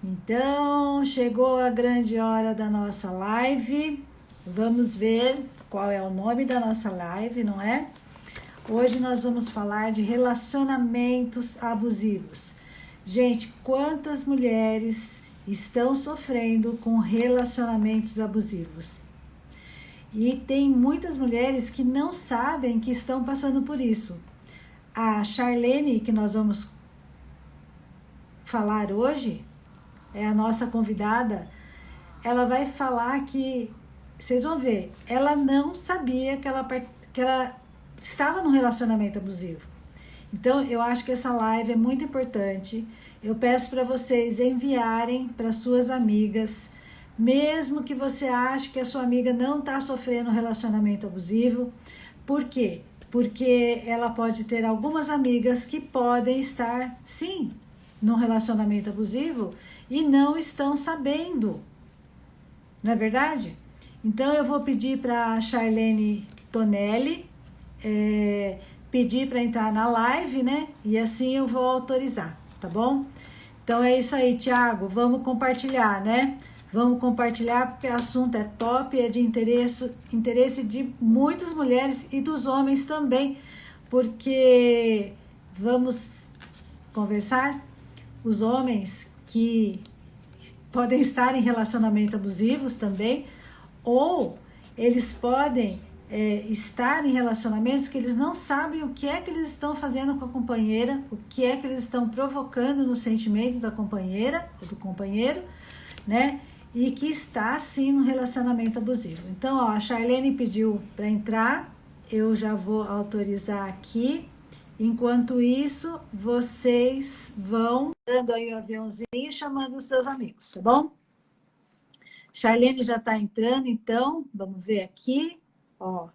Então, chegou a grande hora da nossa live. Vamos ver qual é o nome da nossa live, não é? Hoje nós vamos falar de relacionamentos abusivos. Gente, quantas mulheres estão sofrendo com relacionamentos abusivos? E tem muitas mulheres que não sabem que estão passando por isso. A Charlene, que nós vamos falar hoje, é a nossa convidada. Ela vai falar que, vocês vão ver, ela não sabia que ela estava num relacionamento abusivo. Então, eu acho que essa live é muito importante. Eu peço para vocês enviarem para suas amigas, mesmo que você ache que a sua amiga não está sofrendo um relacionamento abusivo. Por quê? Porque ela pode ter algumas amigas que podem estar, sim, num relacionamento abusivo e não estão sabendo. Não é verdade? Então eu vou pedir para a Charlene Tonelli pedir para entrar na live, né? E assim eu vou autorizar, tá bom? Então é isso aí, Thiago. Vamos compartilhar, né? Vamos compartilhar porque o assunto é top, é de interesse de muitas mulheres e dos homens também, porque vamos conversar os homens que podem estar em relacionamento abusivos também, ou eles podem estar em relacionamentos que eles não sabem o que é que eles estão fazendo com a companheira, o que é que eles estão provocando no sentimento da companheira ou do companheiro, né? E que está sim no relacionamento abusivo. Então, ó, a Charlene pediu para entrar, eu já vou autorizar aqui. Enquanto isso, vocês vão dando aí o aviãozinho e chamando os seus amigos, tá bom? Charlene já está entrando, então, vamos ver aqui. Ó,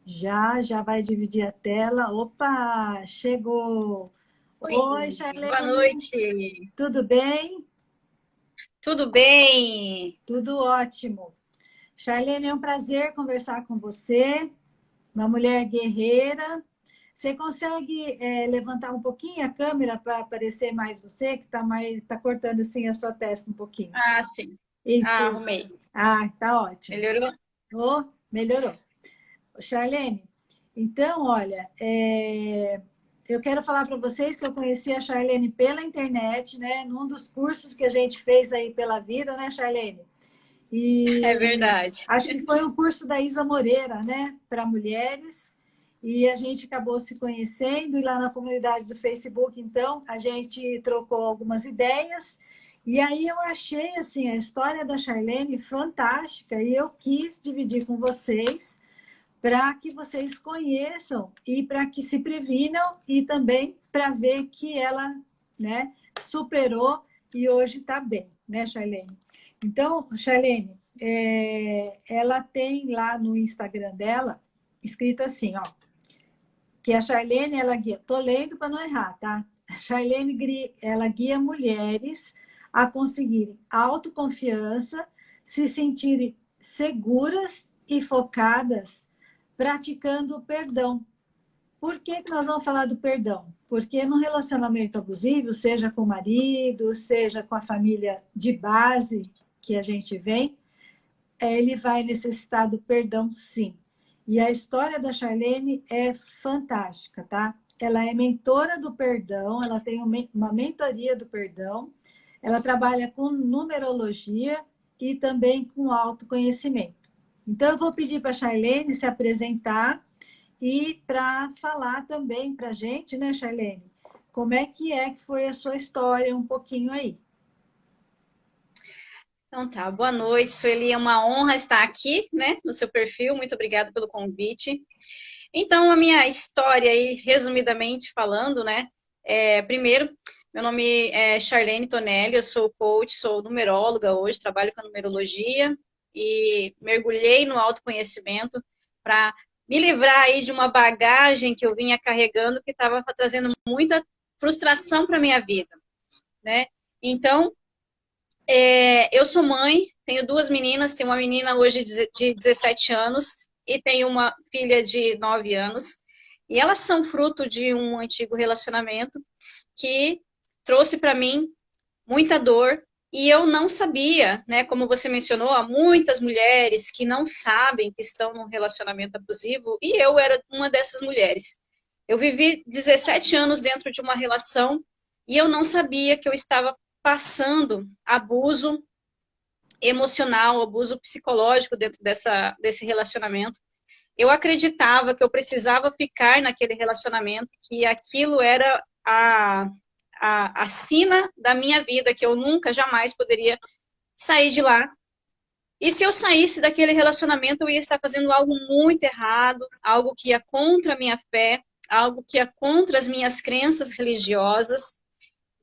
já vai dividir a tela. Opa, chegou! Oi, Oi, boa Charlene, noite. tudo bem? Tudo bem? Tudo ótimo. Charlene, é um prazer conversar com você, uma mulher guerreira. Você consegue levantar um pouquinho a câmera para aparecer mais você, que tá cortando assim a sua testa um pouquinho. Ah, sim. Isso, Ah, isso. arrumei. Ah, tá ótimo. Melhorou? Oh, melhorou. Charlene, então, olha, eu quero falar para vocês que eu conheci a Charlene pela internet, né? Num dos cursos que a gente fez aí pela vida, né, Charlene? É E verdade. acho que foi um curso da Isa Moreira, né, para mulheres. E a gente acabou se conhecendo e lá na comunidade do Facebook, então, a gente trocou algumas ideias. E aí eu achei assim a história da Charlene fantástica e eu quis dividir com vocês para que vocês conheçam e para que se previnam e também para ver que ela, né, superou e hoje está bem, né, Charlene? Então, Charlene, ela tem lá no Instagram dela escrito assim, ó, que a Charlene, ela guia, tô lendo para não errar, tá? A Charlene, ela guia mulheres a conseguirem autoconfiança, se sentirem seguras e focadas praticando o perdão. Por que nós vamos falar do perdão? Porque no relacionamento abusivo, seja com o marido, seja com a família de base que a gente vem, ele vai necessitar do perdão, sim. E a história da Charlene é fantástica, tá? Ela é mentora do perdão, ela tem uma mentoria do perdão, ela trabalha com numerologia e também com autoconhecimento. Então, eu vou pedir para a Charlene se apresentar e para falar também para a gente, né, Charlene, como é que foi a sua história um pouquinho aí. Então tá, boa noite, Sueli. É uma honra estar aqui, né, no seu perfil. Muito obrigada pelo convite. Então, a minha história aí, resumidamente falando, né, primeiro, meu nome é Charlene Tonelli, eu sou coach, sou numeróloga hoje, trabalho com a numerologia e mergulhei no autoconhecimento para me livrar aí de uma bagagem que eu vinha carregando que estava trazendo muita frustração para minha vida, né? Então, eu sou mãe, tenho duas meninas, tenho uma menina hoje de 17 anos e tenho uma filha de 9 anos. E elas são fruto de um antigo relacionamento que trouxe para mim muita dor, E eu não sabia, né? Como você mencionou, há muitas mulheres que não sabem que estão num relacionamento abusivo, e eu era uma dessas mulheres. Eu vivi 17 anos dentro de uma relação e eu não sabia que eu estava passando abuso emocional, abuso psicológico dentro desse relacionamento. Eu acreditava que eu precisava ficar naquele relacionamento, que aquilo era a sina da minha vida, que eu nunca, jamais poderia sair de lá. E se eu saísse daquele relacionamento, eu ia estar fazendo algo muito errado, algo que ia contra a minha fé, algo que ia contra as minhas crenças religiosas,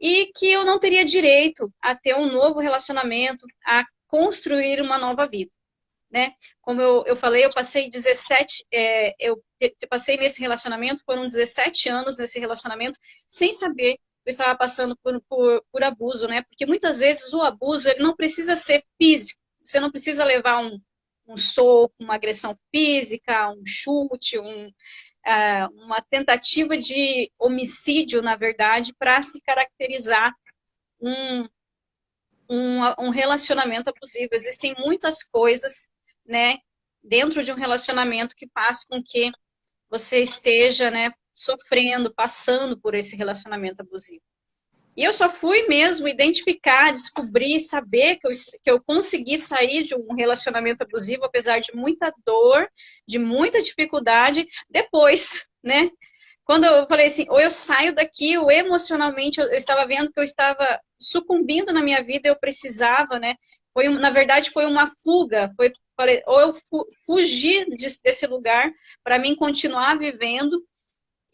e que eu não teria direito a ter um novo relacionamento, a construir uma nova vida, né? Como eu falei, eu passei 17, eu passei nesse relacionamento, foram 17 anos nesse relacionamento, sem saber que eu estava passando por abuso, né? Porque muitas vezes o abuso, ele não precisa ser físico, você não precisa levar um soco, uma agressão física, um chute, uma tentativa de homicídio, na verdade, para se caracterizar um, um relacionamento abusivo. Existem muitas coisas, né, dentro de um relacionamento que faz com que você esteja, né, sofrendo, passando por esse relacionamento abusivo. E eu só fui mesmo identificar, descobrir, saber que eu consegui sair de um relacionamento abusivo, apesar de muita dor, de muita dificuldade, depois, né? Quando eu falei assim, ou eu saio daqui, ou emocionalmente eu estava vendo que eu estava sucumbindo na minha vida, eu precisava, né? Na verdade, foi uma fuga, ou eu fugi desse lugar para mim continuar vivendo,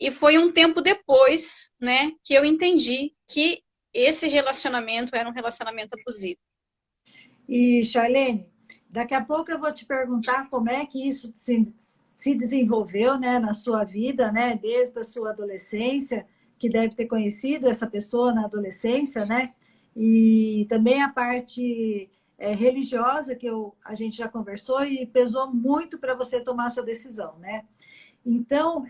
e foi um tempo depois, né, que eu entendi que esse relacionamento era um relacionamento abusivo. E, Charlene, daqui a pouco eu vou te perguntar como é que isso se desenvolveu, né, na sua vida, né, desde a sua adolescência, que deve ter conhecido essa pessoa na adolescência, né, e também a parte religiosa que a gente já conversou e pesou muito para você tomar a sua decisão, né? Então,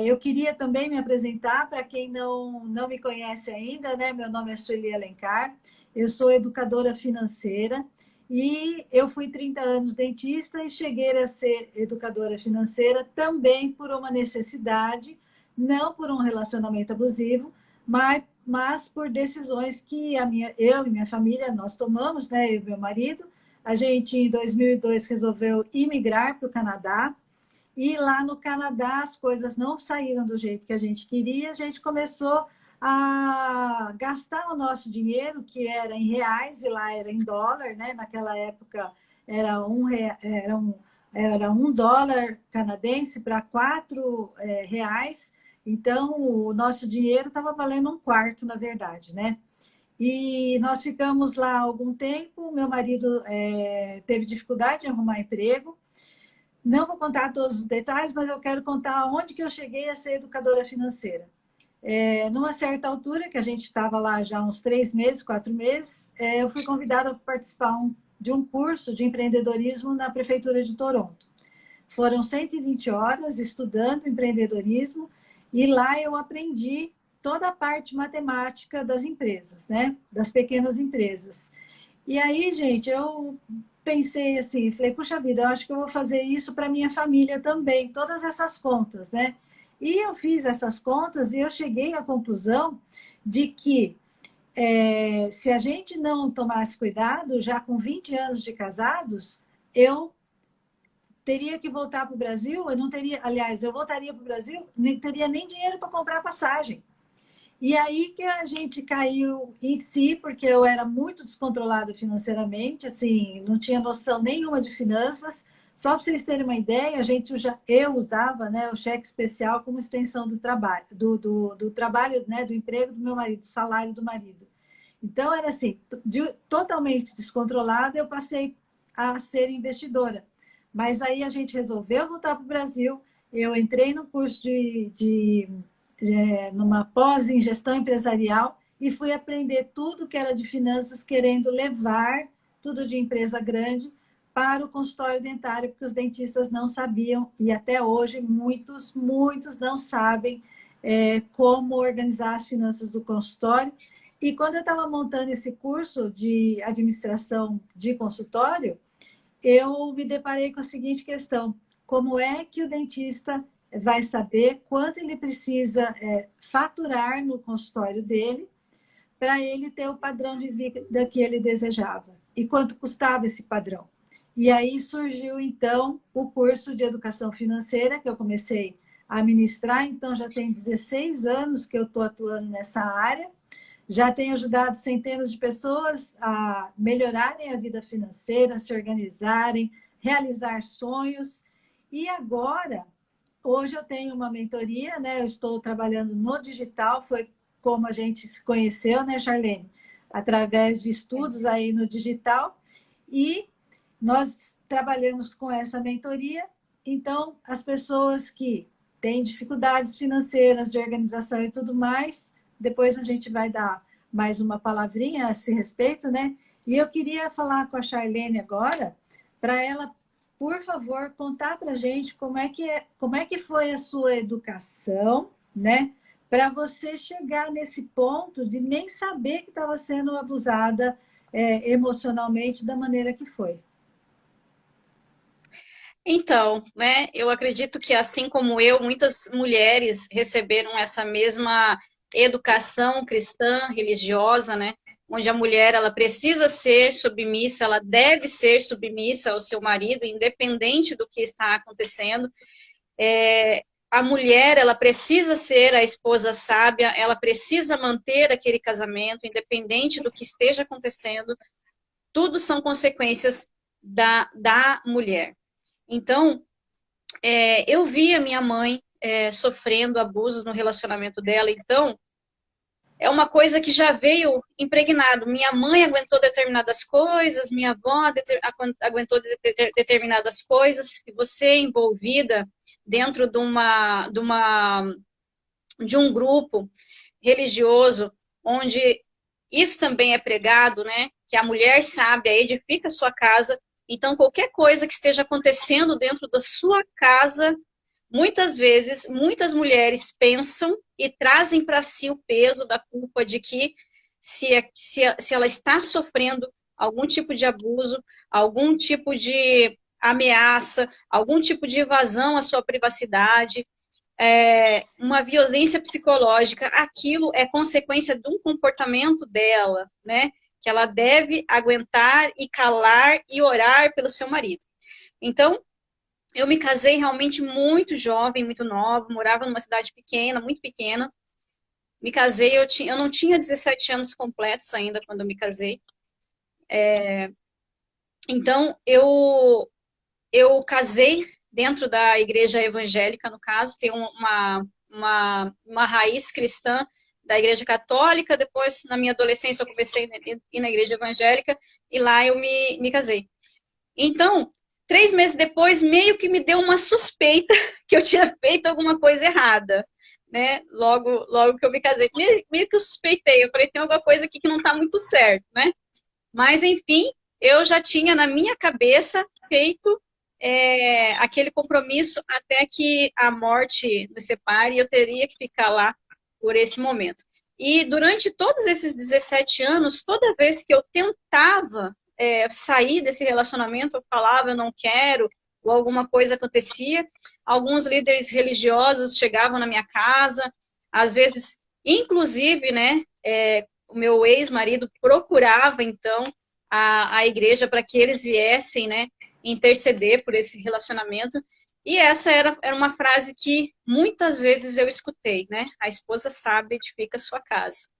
eu queria também me apresentar para quem não me conhece ainda, né? Meu nome é Sueli Alencar, eu sou educadora financeira e eu fui 30 anos dentista e cheguei a ser educadora financeira também por uma necessidade, não por um relacionamento abusivo, mas por decisões que eu e minha família, nós tomamos, né? Eu e meu marido. A gente, em 2002, resolveu imigrar para o Canadá, e lá no Canadá as coisas não saíram do jeito que a gente queria, a gente começou a gastar o nosso dinheiro, que era em reais, e lá era em dólar, né? Naquela época era um dólar canadense para R$ 4, então o nosso dinheiro estava valendo um quarto, na verdade, né? E nós ficamos lá algum tempo, meu marido teve dificuldade em arrumar emprego. Não vou contar todos os detalhes, mas eu quero contar onde que eu cheguei a ser educadora financeira. Numa certa altura, que a gente estava lá já uns 3 meses, 4 meses, eu fui convidada para participar de um curso de empreendedorismo na Prefeitura de Toronto. Foram 120 horas estudando empreendedorismo e lá eu aprendi toda a parte matemática das empresas, né? Das pequenas empresas. E aí, gente, eu pensei assim, falei, puxa vida, eu acho que eu vou fazer isso para minha família também, todas essas contas, né? E eu fiz essas contas e eu cheguei à conclusão de que se a gente não tomasse cuidado, já com 20 anos de casados, eu teria que voltar para o Brasil, eu não teria, aliás, eu voltaria para o Brasil, nem teria nem dinheiro para comprar passagem. E aí que a gente caiu em si, porque eu era muito descontrolada financeiramente, assim, não tinha noção nenhuma de finanças. Só para vocês terem uma ideia, eu usava, né, o cheque especial como extensão do trabalho, do trabalho, né, do emprego do meu marido, do salário do marido. Então, era assim, totalmente descontrolada, eu passei a ser investidora. Mas aí a gente resolveu voltar para o Brasil, eu entrei no curso numa pós em gestão empresarial e fui aprender tudo que era de finanças, querendo levar tudo de empresa grande para o consultório dentário, porque os dentistas não sabiam, e até hoje muitos não sabem como organizar as finanças do consultório. E quando eu estava montando esse curso de administração de consultório, eu me deparei com a seguinte questão: como é que o dentista vai saber quanto ele precisa faturar no consultório dele para ele ter o padrão de vida que ele desejava? E quanto custava esse padrão? E aí surgiu, então, o curso de educação financeira, que eu comecei a ministrar. Então, já tem 16 anos que eu estou atuando nessa área. Já tenho ajudado centenas de pessoas a melhorarem a vida financeira, se organizarem, realizar sonhos. E agora, hoje eu tenho uma mentoria, né? Eu estou trabalhando no digital, foi como a gente se conheceu, né, Charlene? Através de estudos aí no digital. E nós trabalhamos com essa mentoria. Então, as pessoas que têm dificuldades financeiras, de organização e tudo mais, depois a gente vai dar mais uma palavrinha a esse respeito, né? E eu queria falar com a Charlene agora, para ela, por favor, contar para a gente como é que foi a sua educação, né? Para você chegar nesse ponto de nem saber que estava sendo abusada emocionalmente da maneira que foi. Então, né, eu acredito que assim como eu, muitas mulheres receberam essa mesma educação cristã, religiosa, né, onde a mulher ela precisa ser submissa, ela deve ser submissa ao seu marido, independente do que está acontecendo. A mulher ela precisa ser a esposa sábia, ela precisa manter aquele casamento, independente do que esteja acontecendo. Tudo são consequências da mulher. Então, eu vi a minha mãe sofrendo abusos no relacionamento dela. Então, é uma coisa que já veio impregnado. Minha mãe aguentou determinadas coisas, minha avó aguentou determinadas coisas, e você envolvida dentro de um grupo religioso, onde isso também é pregado, né? Que a mulher sábia edifica a sua casa. Então, qualquer coisa que esteja acontecendo dentro da sua casa, muitas vezes, muitas mulheres pensam e trazem para si o peso da culpa de que se ela está sofrendo algum tipo de abuso, algum tipo de ameaça, algum tipo de invasão à sua privacidade, uma violência psicológica, aquilo é consequência de um comportamento dela, né? Que ela deve aguentar e calar e orar pelo seu marido. Então, eu me casei realmente muito jovem, muito nova, morava numa cidade pequena, muito pequena. Me casei, eu não tinha 17 anos completos ainda quando eu me casei. Então, eu casei dentro da igreja evangélica, no caso, tem uma raiz cristã da igreja católica. Depois, na minha adolescência, eu comecei a ir na igreja evangélica, e lá eu me casei. Então, 3 meses depois, meio que me deu uma suspeita que eu tinha feito alguma coisa errada, né? Logo que eu me casei. Meio que eu suspeitei, eu falei, tem alguma coisa aqui que não está muito certo, né? Mas, enfim, eu já tinha na minha cabeça feito aquele compromisso até que a morte nos separe, e eu teria que ficar lá por esse momento. E durante todos esses 17 anos, toda vez que eu tentava sair desse relacionamento, eu falava, eu não quero, ou alguma coisa acontecia, alguns líderes religiosos chegavam na minha casa, às vezes, inclusive, né, o meu ex-marido procurava, então, a igreja para que eles viessem, né, interceder por esse relacionamento. E essa era uma frase que muitas vezes eu escutei, né? A esposa sábia edifica a sua casa.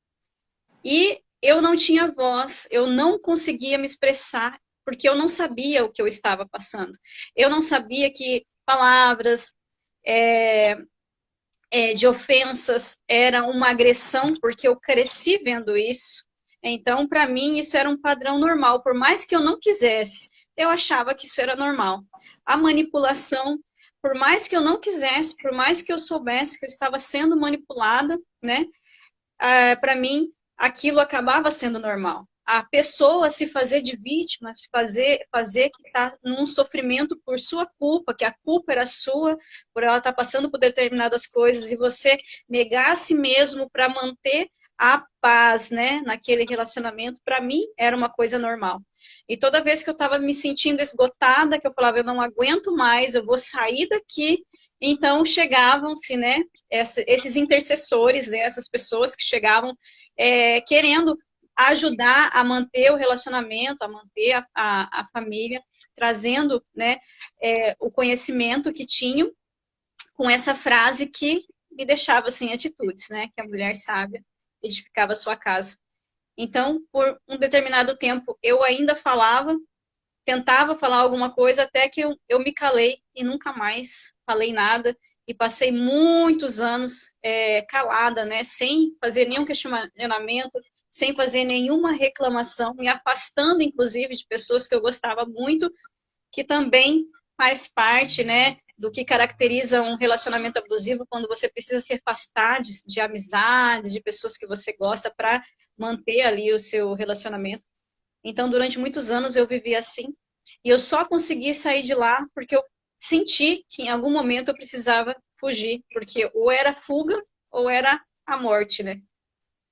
E eu não tinha voz, eu não conseguia me expressar, porque eu não sabia o que eu estava passando. Eu não sabia que palavras de ofensas era uma agressão, porque eu cresci vendo isso. Então, para mim, isso era um padrão normal. Por mais que eu não quisesse, eu achava que isso era normal. A manipulação, por mais que eu não quisesse, por mais que eu soubesse que eu estava sendo manipulada, né? Para mim, aquilo acabava sendo normal. A pessoa se fazer de vítima, fazer que está num sofrimento por sua culpa, que a culpa era sua, por ela estar passando por determinadas coisas, e você negar a si mesmo para manter a paz, né, naquele relacionamento, para mim era uma coisa normal. E toda vez que eu estava me sentindo esgotada, que eu falava, eu não aguento mais, eu vou sair daqui, então chegavam-se, né, esses intercessores, né, essas pessoas que chegavam querendo ajudar a manter o relacionamento, a manter a família, trazendo, né, o conhecimento que tinham, com essa frase que me deixava sem atitudes, né, que a mulher sábia edificava a sua casa. Então, por um determinado tempo, eu ainda falava, tentava falar alguma coisa, até que eu me calei e nunca mais falei nada, e passei muitos anos calada, né, sem fazer nenhum questionamento, sem fazer nenhuma reclamação, me afastando, inclusive, de pessoas que eu gostava muito, que também faz parte, né, do que caracteriza um relacionamento abusivo, quando você precisa se afastar de amizades, de pessoas que você gosta, para manter ali o seu relacionamento. Então, durante muitos anos eu vivi assim, e eu só consegui sair de lá porque eu senti que em algum momento eu precisava fugir, porque ou era fuga ou era a morte, né?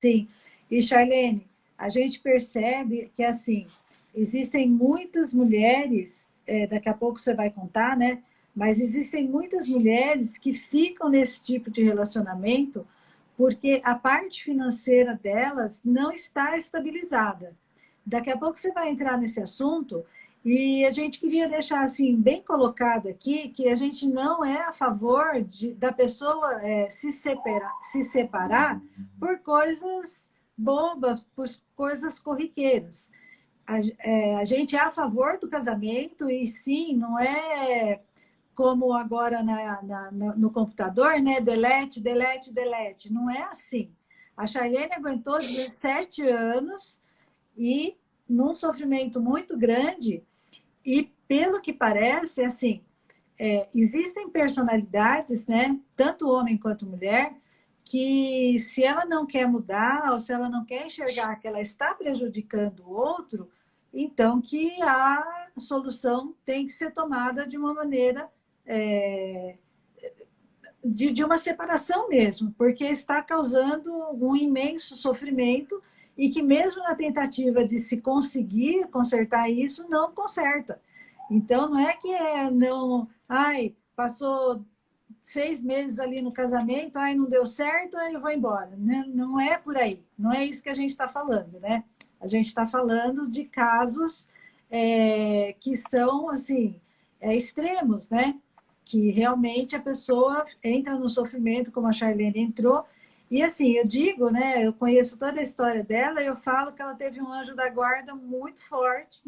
Sim. E, Charlene, a gente percebe que, assim, existem muitas mulheres, daqui a pouco você vai contar, né? Mas existem muitas mulheres que ficam nesse tipo de relacionamento porque a parte financeira delas não está estabilizada. Daqui a pouco você vai entrar nesse assunto e a gente queria deixar assim bem colocado aqui que a gente não é a favor da pessoa se separar por coisas bobas, por coisas corriqueiras. A gente é a favor do casamento e sim, não é como agora no computador, né? Delete, delete, delete. Não é assim. A Charlene aguentou 17 anos e num sofrimento muito grande, e pelo que parece, assim, existem personalidades, né, tanto homem quanto mulher, que se ela não quer mudar ou se ela não quer enxergar que ela está prejudicando o outro, então que a solução tem que ser tomada de uma maneira é, de uma separação mesmo, porque está causando um imenso sofrimento e que mesmo na tentativa de se conseguir consertar isso, não conserta. Então, não é que não... Ai, passou 6 meses ali no casamento, ai, não deu certo, aí eu vou embora. Não é por aí. Não é isso que a gente está falando, né? A gente está falando de casos que são, assim, extremos, né? Que realmente a pessoa entra no sofrimento, como a Charlene entrou. E assim, eu digo, né? Eu conheço toda a história dela, e eu falo que ela teve um anjo da guarda muito forte,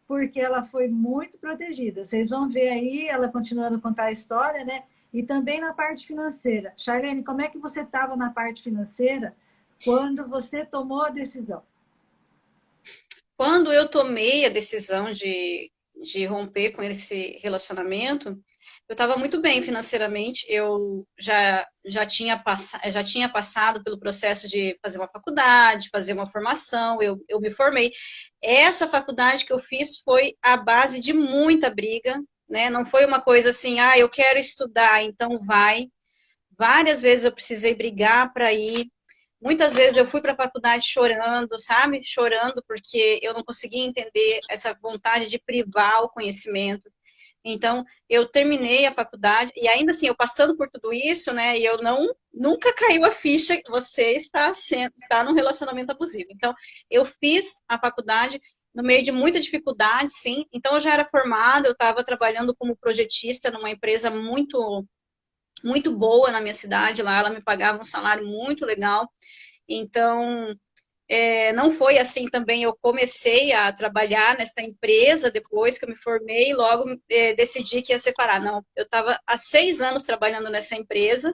porque ela foi muito protegida. Vocês vão ver aí, ela continuando a contar a história, né? E também na parte financeira. Charlene, como é que você estava na parte financeira quando você tomou a decisão? Quando eu tomei a decisão de romper com esse relacionamento, eu estava muito bem financeiramente, eu já tinha passado pelo processo de fazer uma faculdade, fazer uma formação, eu me formei. Essa faculdade que eu fiz foi a base de muita briga, né? Não foi uma coisa assim, ah, eu quero estudar, então vai. Várias vezes eu precisei brigar para ir. Muitas vezes eu fui para a faculdade chorando, sabe? Chorando porque eu não conseguia entender essa vontade de privar o conhecimento. Então, eu terminei a faculdade e ainda assim, eu passando por tudo isso, né? E eu nunca caiu a ficha que você está num relacionamento abusivo. Então, eu fiz a faculdade no meio de muita dificuldade, sim. Então, eu já era formada, eu estava trabalhando como projetista numa empresa muito boa na minha cidade, lá ela me pagava um salário muito legal, então não foi assim também, eu comecei a trabalhar nessa empresa depois que eu me formei, e logo decidi que ia separar, não, eu estava há 6 anos trabalhando nessa empresa,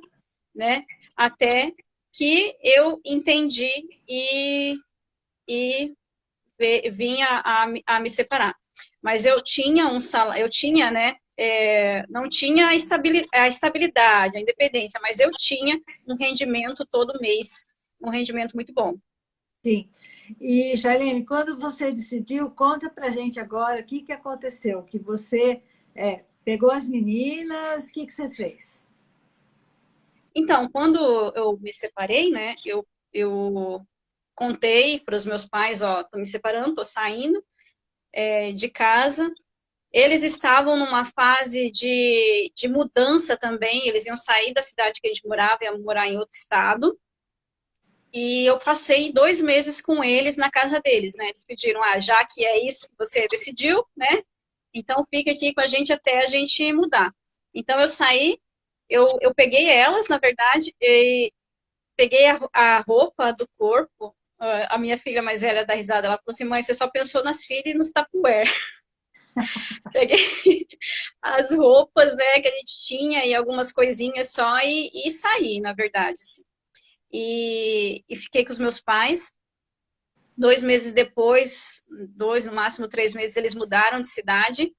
né, até que eu entendi e vim a me separar. Mas eu tinha um salário, eu tinha, né, não tinha a estabilidade, a independência, mas eu tinha um rendimento todo mês, um rendimento muito bom. Sim. E, Charlene, quando você decidiu, conta pra gente agora o que, que aconteceu, que você pegou as meninas, o que, que você fez? Então, quando eu me separei, né, eu contei para os meus pais, ó, tô me separando, tô saindo de casa. Eles estavam numa fase de mudança também, eles iam sair da cidade que a gente morava, iam morar em outro estado. E eu passei 2 meses com eles na casa deles, né? Eles pediram, já que é isso que você decidiu, né? Então fica aqui com a gente até a gente mudar. Então eu saí, eu peguei elas, na verdade, e peguei a roupa do corpo. A minha filha mais velha da risada, ela falou assim, mãe, você só pensou nas filhas e nos Tupperware. Peguei as roupas, né, que a gente tinha e algumas coisinhas só e saí, na verdade, assim. E fiquei com os meus pais. 2 meses depois, 2, no máximo 3 meses, eles mudaram de cidade.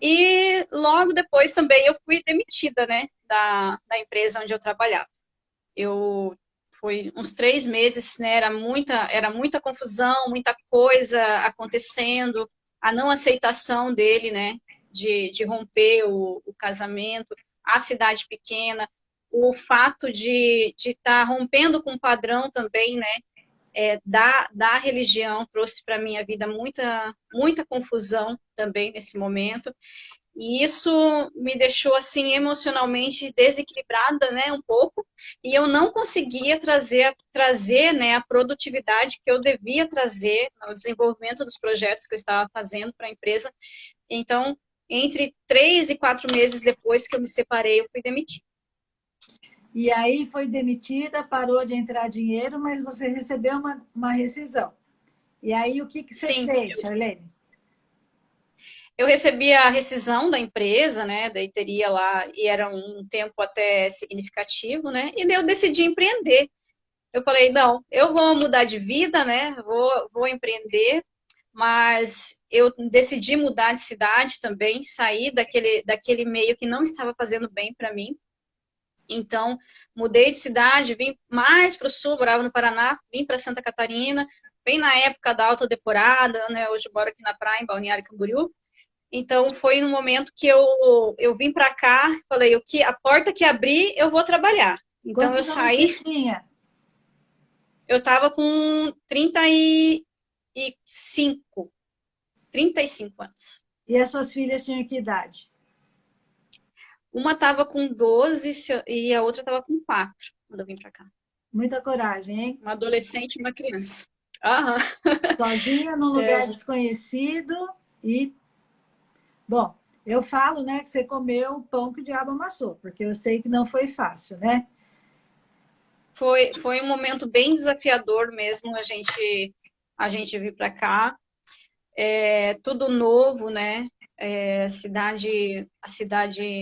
E logo depois também eu fui demitida, né, da empresa onde eu trabalhava. Eu foi uns 3 meses, né, era muita confusão, muita coisa acontecendo, a não aceitação dele, né, de romper o casamento, a cidade pequena, o fato de estar rompendo com o padrão também, né, da religião trouxe para minha vida muita confusão também nesse momento. E isso me deixou assim emocionalmente desequilibrada, né, um pouco, e eu não conseguia trazer, né, a produtividade que eu devia trazer no desenvolvimento dos projetos que eu estava fazendo para a empresa. Então, entre 3 e 4 meses depois que eu me separei, eu fui demitida. E aí foi demitida, parou de entrar dinheiro, mas você recebeu uma rescisão. E aí o que você Sim, fez, Charlene? eu recebi a rescisão da empresa, né, daí teria lá, e era um tempo até significativo, né, e daí eu decidi empreender. Eu falei, não, eu vou mudar de vida, né, vou empreender, mas eu decidi mudar de cidade também, sair daquele meio que não estava fazendo bem para mim. Então, mudei de cidade, vim mais para o sul, morava no Paraná, vim para Santa Catarina, bem na época da alta temporada, né, hoje eu moro aqui na praia, em Balneário Camboriú. Então, foi no momento que eu vim para cá, falei, a porta que abrir, eu vou trabalhar. Então, eu Quantos anos você saí, tinha? eu estava com 35, 35 anos. E as suas filhas tinham que idade? Uma estava com 12 e a outra estava com 4, quando eu vim para cá. Muita coragem, hein? Uma adolescente e uma criança. Aham. Sozinha num lugar desconhecido e... Bom, eu falo, né, que você comeu o pão que o diabo amassou, porque eu sei que não foi fácil, né? Foi um momento bem desafiador mesmo a gente vir para cá. Tudo novo, né? A cidade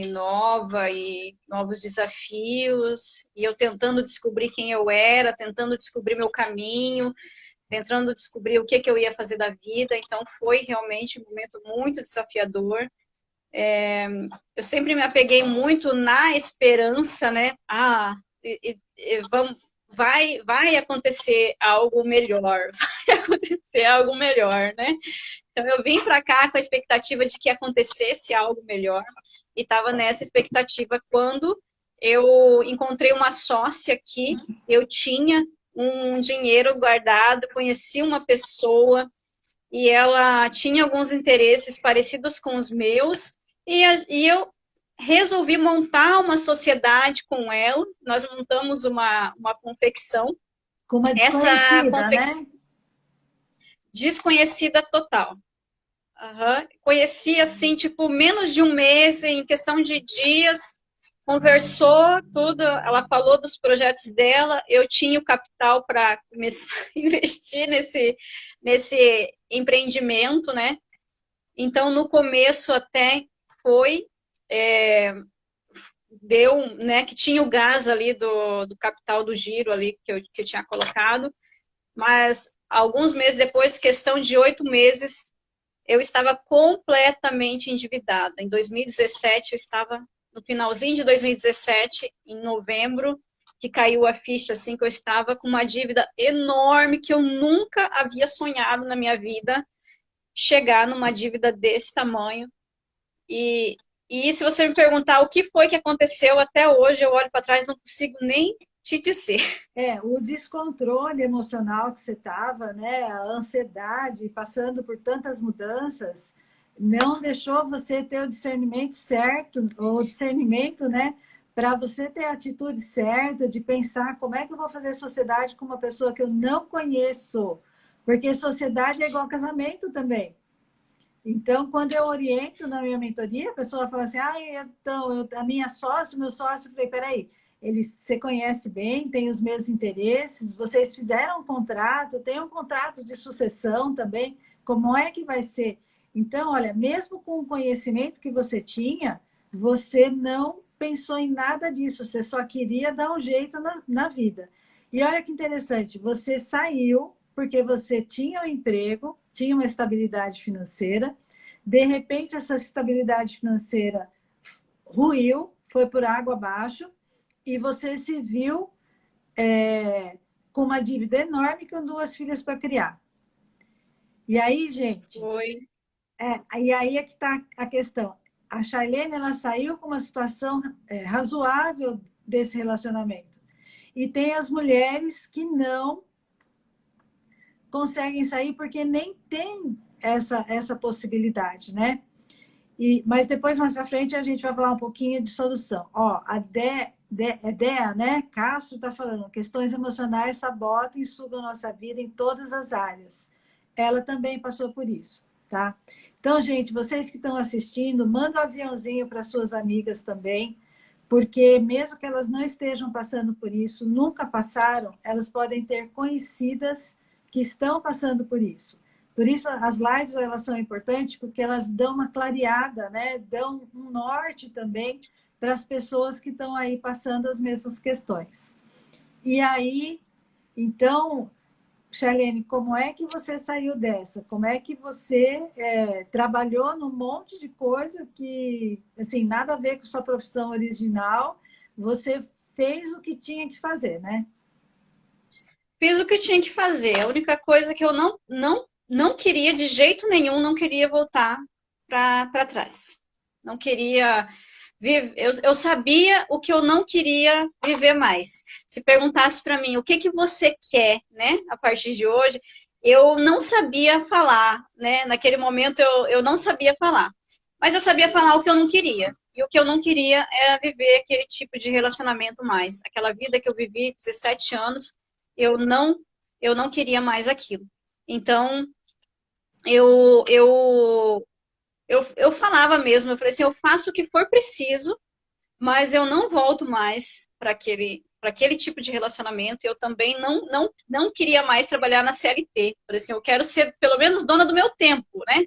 nova e novos desafios, e eu tentando descobrir quem eu era, tentando descobrir meu caminho, tentando descobrir o que eu ia fazer da vida. Então foi realmente um momento muito desafiador. Eu sempre me apeguei muito na esperança, né? Vamos, vai acontecer algo melhor, vai acontecer algo melhor, né? Então eu vim para cá com a expectativa de que acontecesse algo melhor e estava nessa expectativa quando eu encontrei uma sócia aqui, eu tinha um dinheiro guardado, conheci uma pessoa e ela tinha alguns interesses parecidos com os meus e eu resolvi montar uma sociedade com ela. Nós montamos uma confecção. Com uma Essa desconhecida, né? confecção desconhecida total. Uhum. Conheci, assim, tipo, menos de um mês, em questão de dias, conversou tudo, ela falou dos projetos dela, eu tinha o capital para começar a investir nesse empreendimento, né? Então, no começo até foi, deu, né, que tinha o gás ali do capital do giro ali que eu tinha colocado, mas alguns meses depois, questão de 8 meses, eu estava completamente endividada. Em 2017, eu estava no finalzinho de 2017, em novembro, que caiu a ficha, assim, que eu estava com uma dívida enorme que eu nunca havia sonhado na minha vida, chegar numa dívida desse tamanho. E E se você me perguntar o que foi que aconteceu até hoje, eu olho para trás e não consigo nem te dizer. O descontrole emocional que você estava, né? A ansiedade, passando por tantas mudanças, não deixou você ter o discernimento certo, o discernimento, né? Para você ter a atitude certa de pensar como é que eu vou fazer sociedade com uma pessoa que eu não conheço. Porque sociedade é igual casamento também. Então, quando eu oriento na minha mentoria, a pessoa fala assim, então, a minha sócia, meu sócio, eu falei, peraí, você conhece bem, tem os meus interesses, vocês fizeram um contrato, tem um contrato de sucessão também, como é que vai ser? Então, olha, mesmo com o conhecimento que você tinha, você não pensou em nada disso, você só queria dar um jeito na vida. E olha que interessante, você saiu porque você tinha um emprego, tinha uma estabilidade financeira, de repente essa estabilidade financeira ruiu, foi por água abaixo, e você se viu com uma dívida enorme com duas filhas para criar. E aí, gente, Foi. e aí é que está a questão. A Charlene, ela saiu com uma situação razoável desse relacionamento. E tem as mulheres que não conseguem sair porque nem tem essa possibilidade, né? Mas depois, mais para frente, a gente vai falar um pouquinho de solução. Ó, a Dea, né? Castro está falando, questões emocionais sabotam e sugam a nossa vida em todas as áreas. Ela também passou por isso, tá? Então, gente, vocês que estão assistindo, manda um aviãozinho para suas amigas também, porque mesmo que elas não estejam passando por isso, nunca passaram, elas podem ter conhecidas que estão passando por isso. Por isso, as lives elas são importantes, porque elas dão uma clareada, né? Dão um norte também para as pessoas que estão aí passando as mesmas questões. E aí, então, Charlene, como é que você saiu dessa? Como é que você trabalhou num monte de coisa que, assim, nada a ver com sua profissão original, você fez o que tinha que fazer, né? Fiz o que tinha que fazer. A única coisa que eu não queria, de jeito nenhum, não queria voltar para trás. Não queria viver. Eu sabia o que eu não queria viver mais. Se perguntasse para mim o que você quer, né, a partir de hoje, eu não sabia falar, né? Naquele momento eu não sabia falar. Mas eu sabia falar o que eu não queria. E o que eu não queria era viver aquele tipo de relacionamento mais. Aquela vida que eu vivi 17 anos, eu não eu não queria mais aquilo. Então, eu, eu, eu falava mesmo, eu falei assim, eu faço o que for preciso, mas eu não volto mais para aquele tipo de relacionamento. Eu também não queria mais trabalhar na CLT. Falei assim, eu quero ser pelo menos dona do meu tempo, né?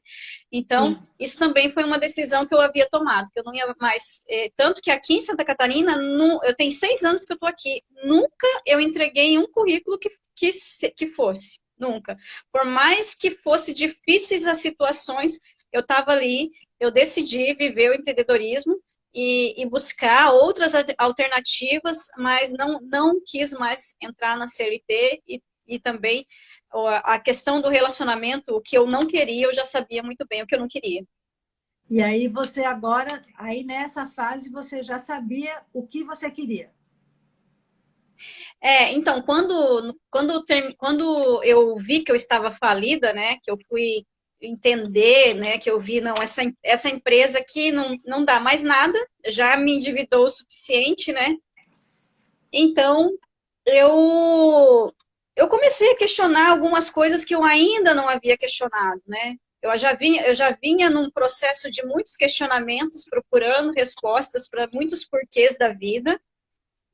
Então, Sim. isso também foi uma decisão que eu havia tomado, que eu não ia mais. Tanto que aqui em Santa Catarina, eu tenho 6 anos que eu estou aqui, nunca eu entreguei um currículo que fosse. Nunca. Por mais que fosse difíceis as situações, eu estava ali, eu decidi viver o empreendedorismo e buscar outras alternativas, mas não quis mais entrar na CLT e também a questão do relacionamento, o que eu não queria, eu já sabia muito bem o que eu não queria. E aí você agora, aí nessa fase, você já sabia o que você queria. Então, quando eu vi que eu estava falida, né, que eu fui entender, né, que eu vi, não, essa empresa aqui não dá mais nada, já me endividou o suficiente, né, então eu comecei a questionar algumas coisas que eu ainda não havia questionado, né, eu já vinha num processo de muitos questionamentos, procurando respostas para muitos porquês da vida.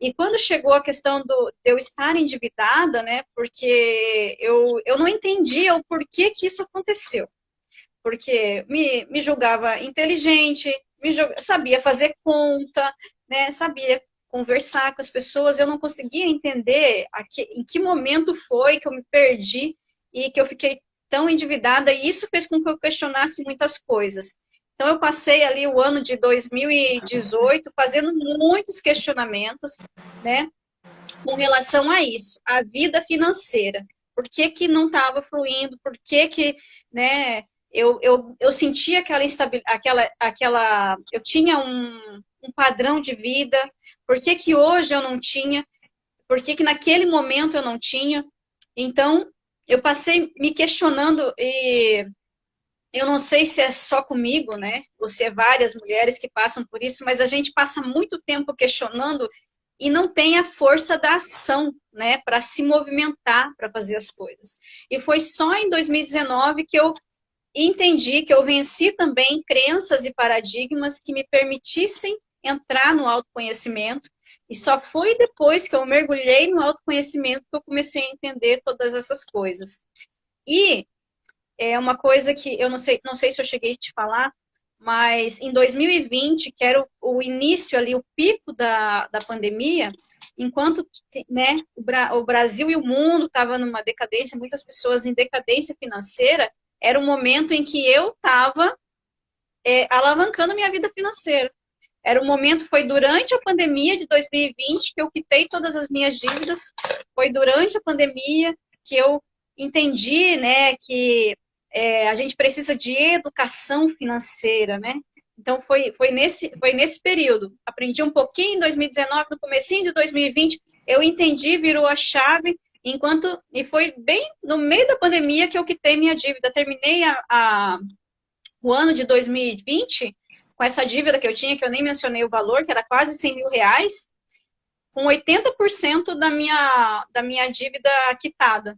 E quando chegou a questão de eu estar endividada, né, porque eu não entendia o porquê que isso aconteceu. Porque me julgava inteligente, sabia fazer conta, né, sabia conversar com as pessoas, eu não conseguia entender em que momento foi que eu me perdi e que eu fiquei tão endividada, e isso fez com que eu questionasse muitas coisas. Então, eu passei ali o ano de 2018 fazendo muitos questionamentos, né, com relação a isso, a vida financeira. Por que que não estava fluindo? Por que que, né, eu sentia aquela instabilidade, eu tinha um padrão de vida, por que que hoje eu não tinha, por que que naquele momento eu não tinha? Então, eu passei me questionando e eu não sei se é só comigo, né? Ou se é várias mulheres que passam por isso, mas a gente passa muito tempo questionando e não tem a força da ação, né? Para se movimentar, para fazer as coisas. E foi só em 2019 que eu entendi que eu venci também crenças e paradigmas que me permitissem entrar no autoconhecimento. E só foi depois que eu mergulhei no autoconhecimento que eu comecei a entender todas essas coisas. E é uma coisa que eu não sei se eu cheguei a te falar, mas em 2020, que era o início ali, o pico da pandemia, enquanto, né, o Brasil e o mundo estavam numa decadência, muitas pessoas em decadência financeira, era um momento em que eu estava alavancando minha vida financeira. Era um momento, foi durante a pandemia de 2020 que eu quitei todas as minhas dívidas, foi durante a pandemia que eu entendi, né, que a gente precisa de educação financeira, né? Então, foi nesse período. Aprendi um pouquinho em 2019, no comecinho de 2020, eu entendi, virou a chave, e foi bem no meio da pandemia que eu quitei minha dívida. Terminei o ano de 2020 com essa dívida que eu tinha, que eu nem mencionei o valor, que era quase 100 mil reais, com 80% da minha dívida quitada.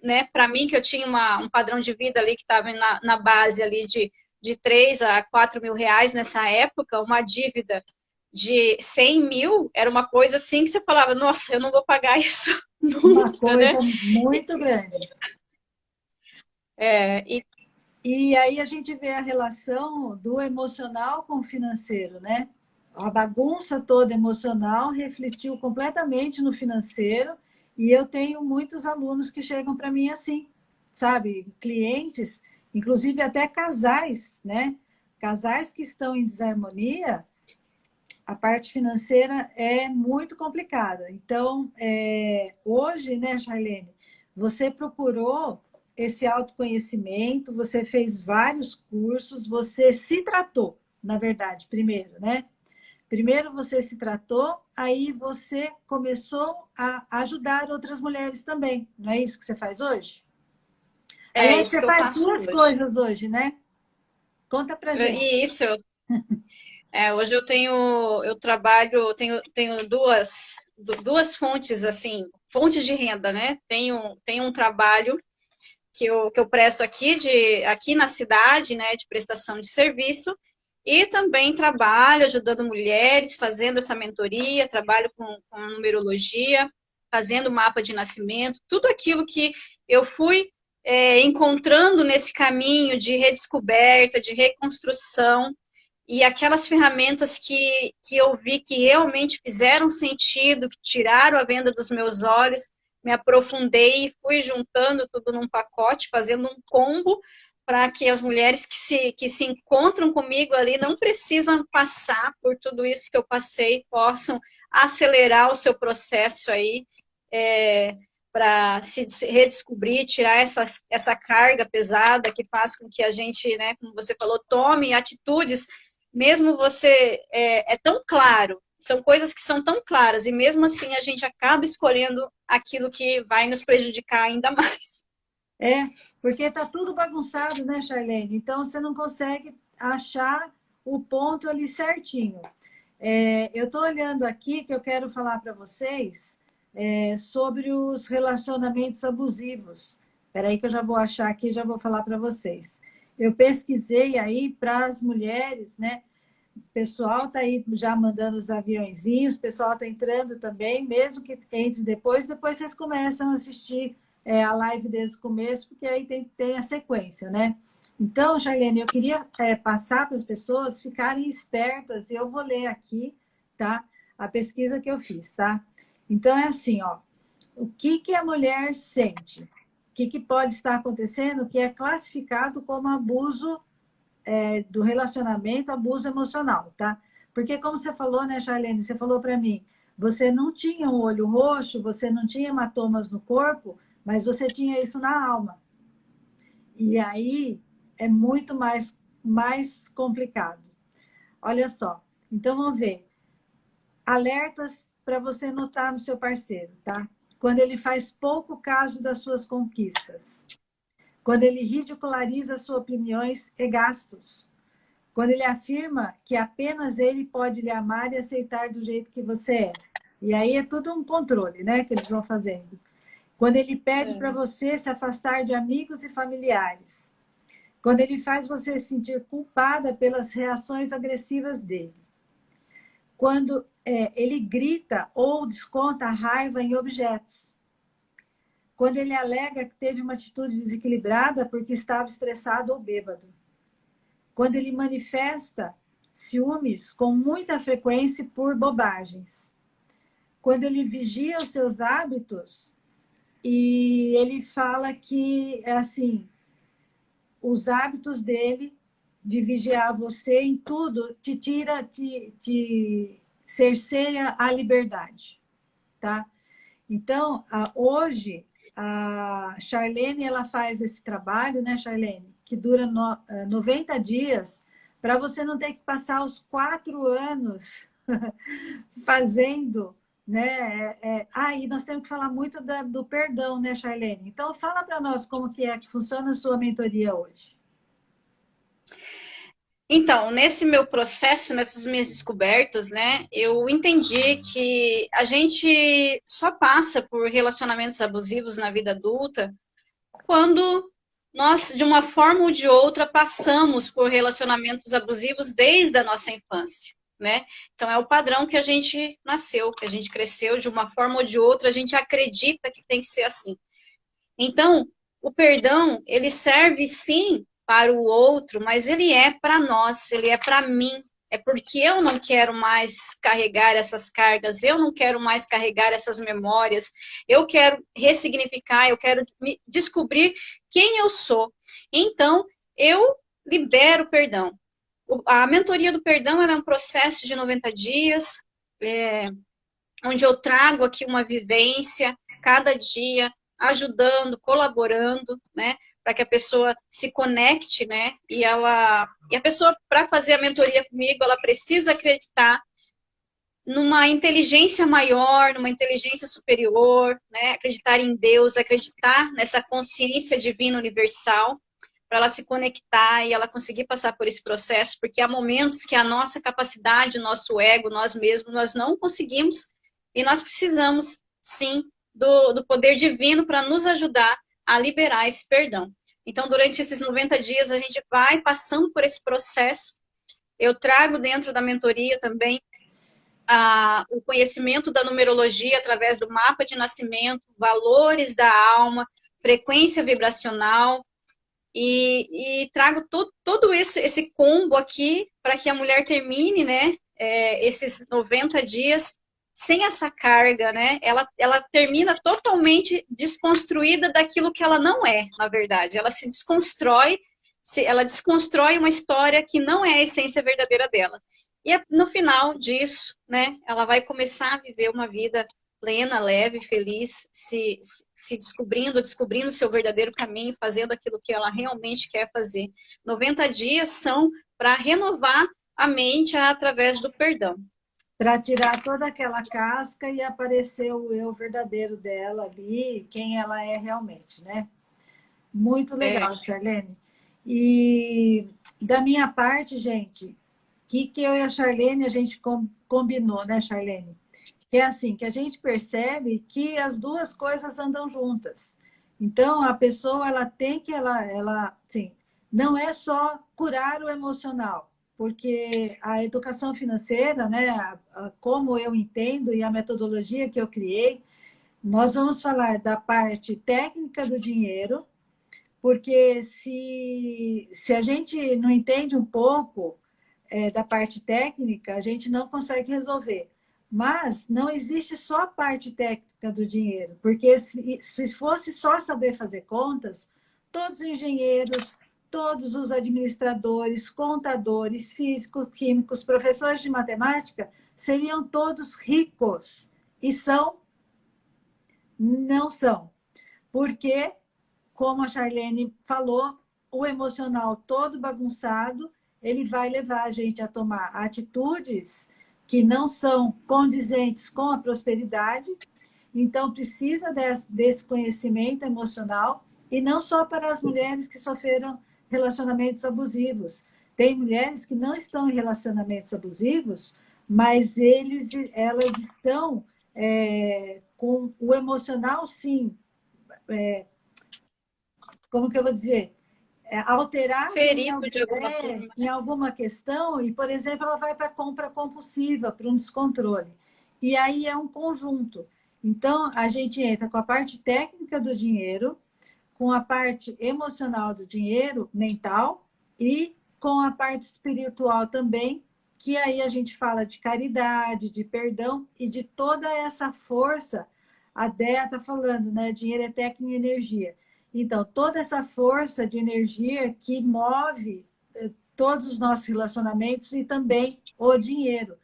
Né, para mim, que eu tinha um padrão de vida ali que estava na base ali de 3 a 4 mil reais nessa época, uma dívida de 100 mil era uma coisa assim que você falava, nossa, eu não vou pagar isso Uma nunca, né? coisa muito grande. E E aí a gente vê a relação do emocional com o financeiro, né? A bagunça toda emocional refletiu completamente no financeiro e eu tenho muitos alunos que chegam para mim assim, sabe? Clientes, inclusive até casais, né? Casais que estão em desarmonia, a parte financeira é muito complicada. Então, hoje, né, Charlene, você procurou esse autoconhecimento, você fez vários cursos, você se tratou, na verdade, primeiro, né? Primeiro você se tratou, aí você começou a ajudar outras mulheres também. Não é isso que você faz hoje? é Aliás, isso você que eu faz faço duas hoje. coisas hoje, né? Conta pra gente. E isso, hoje eu trabalho, tenho duas fontes, assim, fontes de renda, né? Tenho um trabalho que eu presto aqui na cidade, né, de prestação de serviço, e também trabalho ajudando mulheres, fazendo essa mentoria, trabalho com numerologia, fazendo mapa de nascimento, tudo aquilo que eu fui encontrando nesse caminho de redescoberta, de reconstrução, e aquelas ferramentas que eu vi que realmente fizeram sentido, que tiraram a venda dos meus olhos, me aprofundei e fui juntando tudo num pacote, fazendo um combo para que as mulheres que se encontram comigo ali não precisam passar por tudo isso que eu passei, possam acelerar o seu processo aí, para se redescobrir, tirar essa carga pesada que faz com que a gente, né, como você falou, tome atitudes, mesmo você é tão claro, são coisas que são tão claras, e mesmo assim a gente acaba escolhendo aquilo que vai nos prejudicar ainda mais. Porque está tudo bagunçado, né, Charlene? Então, você não consegue achar o ponto ali certinho. Eu estou olhando aqui que eu quero falar para vocês sobre os relacionamentos abusivos. Espera aí que eu já vou achar aqui e já vou falar para vocês. Eu pesquisei aí para as mulheres, né? O pessoal está aí já mandando os aviãozinhos, o pessoal está entrando também, mesmo que entre depois vocês começam a assistir a live desde o começo, porque aí tem a sequência, né? Então, Charlene, eu queria passar para as pessoas ficarem espertas, e eu vou ler aqui, tá? A pesquisa que eu fiz, tá? Então, é assim, ó. O que a mulher sente? O que pode estar acontecendo que é classificado como abuso do relacionamento, abuso emocional, tá? Porque como você falou, né, Charlene, você falou para mim, você não tinha um olho roxo, você não tinha hematomas no corpo, mas você tinha isso na alma. E aí é muito mais complicado. Olha só. Então, vamos ver. Alertas para você notar no seu parceiro, tá? Quando ele faz pouco caso das suas conquistas. Quando ele ridiculariza suas opiniões e gastos. Quando ele afirma que apenas ele pode lhe amar e aceitar do jeito que você é. E aí é tudo um controle, né, que eles vão fazendo. Quando ele pede para você se afastar de amigos e familiares. Quando ele faz você se sentir culpada pelas reações agressivas dele. Quando ele grita ou desconta a raiva em objetos. Quando ele alega que teve uma atitude desequilibrada porque estava estressado ou bêbado. Quando ele manifesta ciúmes com muita frequência por bobagens. Quando ele vigia os seus hábitos e ele fala que, assim, os hábitos dele de vigiar você em tudo te tira, te cerceia a liberdade, tá? Então, hoje, a Charlene, ela faz esse trabalho, né, Charlene? Que dura 90 dias, para você não ter que passar os 4 anos fazendo, né? E nós temos que falar muito do perdão, né, Charlene? Então, fala para nós como que é que funciona a sua mentoria hoje. Então, nesse meu processo, nessas minhas descobertas, né, eu entendi que a gente só passa por relacionamentos abusivos na vida adulta quando nós, de uma forma ou de outra, passamos por relacionamentos abusivos desde a nossa infância, né? Então, é o padrão que a gente nasceu, que a gente cresceu, de uma forma ou de outra, a gente acredita que tem que ser assim. Então, o perdão, ele serve sim para o outro, mas ele é para nós, ele é para mim. É porque eu não quero mais carregar essas cargas, eu não quero mais carregar essas memórias, eu quero ressignificar, eu quero descobrir quem eu sou. Então, eu libero o perdão. A mentoria do perdão é um processo de 90 dias, onde eu trago aqui uma vivência, cada dia, ajudando, colaborando, né, para que a pessoa se conecte, né, e a pessoa, para fazer a mentoria comigo, ela precisa acreditar numa inteligência maior, numa inteligência superior, né, acreditar em Deus, acreditar nessa consciência divina universal, para ela se conectar e ela conseguir passar por esse processo, porque há momentos que a nossa capacidade, o nosso ego, nós mesmos, nós não conseguimos, e nós precisamos, sim, do poder divino para nos ajudar a liberar esse perdão. Então, durante esses 90 dias, a gente vai passando por esse processo. Eu trago dentro da mentoria também o conhecimento da numerologia através do mapa de nascimento, valores da alma, frequência vibracional, e trago todo esse combo aqui para que a mulher termine, né, esses 90 dias sem essa carga, né? Ela termina totalmente desconstruída daquilo que ela não é, na verdade. Ela se desconstrói, ela desconstrói uma história que não é a essência verdadeira dela. E no final disso, né, ela vai começar a viver uma vida plena, leve, feliz, se descobrindo seu verdadeiro caminho, fazendo aquilo que ela realmente quer fazer. 90 dias são para renovar a mente através do perdão. Para tirar toda aquela casca e aparecer o eu verdadeiro dela ali, quem ela é realmente, né? Muito legal, Charlene. E da minha parte, gente, que eu e a Charlene, a gente combinou, né, Charlene? Que é assim, que a gente percebe que as duas coisas andam juntas. Então, a pessoa, ela tem que, sim, não é só curar o emocional, porque a educação financeira, né, como eu entendo e a metodologia que eu criei, nós vamos falar da parte técnica do dinheiro, porque se a gente não entende um pouco da parte técnica, a gente não consegue resolver. Mas não existe só a parte técnica do dinheiro, porque se fosse só saber fazer contas, todos os engenheiros, todos os administradores, contadores, físicos, químicos, professores de matemática, seriam todos ricos. E são? Não são. Porque, como a Charlene falou, o emocional todo bagunçado, ele vai levar a gente a tomar atitudes que não são condizentes com a prosperidade. Então, precisa desse conhecimento emocional, e não só para as mulheres que sofreram relacionamentos abusivos. Tem mulheres que não estão em relacionamentos abusivos, mas elas estão com o emocional, sim, como que eu vou dizer? Alterado Ferido de alguma forma. em alguma questão, e, por exemplo, ela vai para a compra compulsiva, para um descontrole. E aí é um conjunto. Então, a gente entra com a parte técnica do dinheiro, com a parte emocional do dinheiro, mental, e com a parte espiritual também, que aí a gente fala de caridade, de perdão e de toda essa força. A Déa está falando, né? Dinheiro é técnica e energia. Então, toda essa força de energia que move todos os nossos relacionamentos e também o dinheiro.